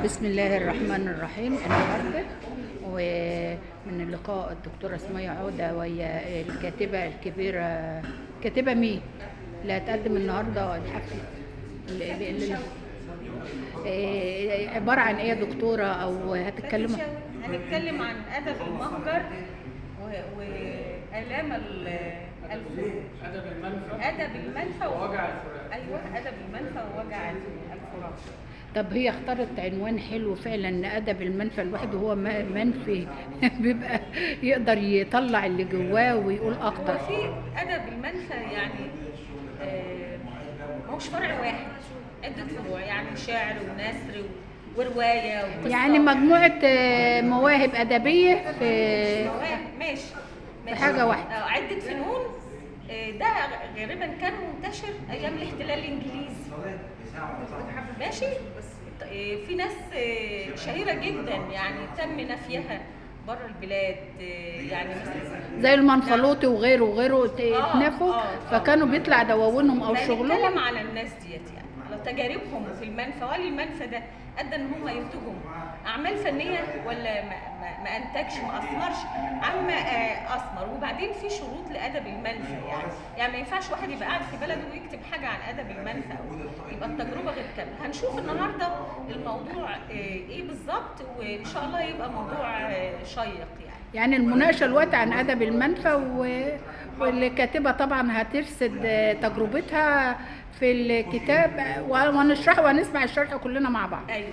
بسم الله الرحمن الرحيم. النهارده ومن اللقاء الدكتورة سمية عودة وهي الكاتبة الكبيرة. كاتبة مين؟ اللي هتقدم النهارده الحفل عبارة عن ايه يا دكتورة او هتتكلموا؟ هنتكلم عن أدب المهجر وآلام أدب المنفى ووجع الفراق. أيوه، أدب المنفى ووجع الفراق. طب هي اختارت عنوان حلو فعلا، ان ادب المنفى الواحد وهو منفي بيبقى يقدر يطلع اللي جواه ويقول اكتر. هو في أدب المنفى يعني مش فرع واحد، عدة فروع، يعني شعر ونثر ورواية وقصة. يعني مجموعة مواهب أدبية في ماشي في حاجة واحدة. عدة فنون. ده غالبا كان منتشر أيام الاحتلال الإنجليزي. ماشي. في ناس شهيرة جدا يعني تم نفيها بره البلاد، يعني مثلا زي المنفلوطي وغيره وغيره اتنفوا، فكانوا بيطلع دواوينهم أو شغلهم. بنتكلم على الناس ديت، يعني على تجاربهم في المنفى، وهل المنفى ده ادى ان هم ينتجوا اعمال فنيه ولا ما انتجش، ما اثمرش. عم اثمر. وبعدين في شروط لادب المنفى، يعني ما ينفعش واحد يبقى قاعد في بلده ويكتب حاجه عن ادب المنفى، يبقى التجربه غير كامله. هنشوف النهارده الموضوع ايه بالظبط، وان شاء الله يبقى موضوع شيق. يعني المناقشه الوقت عن ادب المنفى واللي كاتبه طبعا هترصد تجربتها في الكتاب، وهنشرح وهنسمع الشرح كلنا مع بعض. ايوه،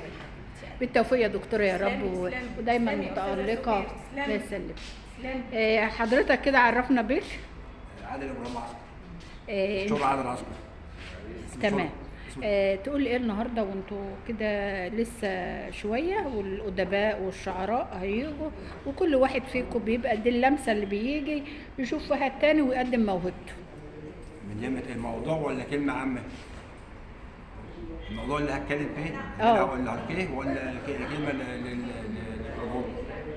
بالتوفيق يا دكتوره يا رب، ودايما متألقة. الله يسلمك. حضرتك كده عرفنا بيش عادل ابراهيم عسكر. دكتور عادل عسكر. تمام. تقول ايه النهارده وانتوا كده لسه شويه والادباء والشعراء هيجوا، وكل واحد فيكم بيبقى دي اللمسه اللي بيجي يشوف فيها التاني ويقدم موهبته. من جهه الموضوع ولا كلمه عامه؟ الموضوع اللي هتكلم فيه ولا هحكيه ولا كلمه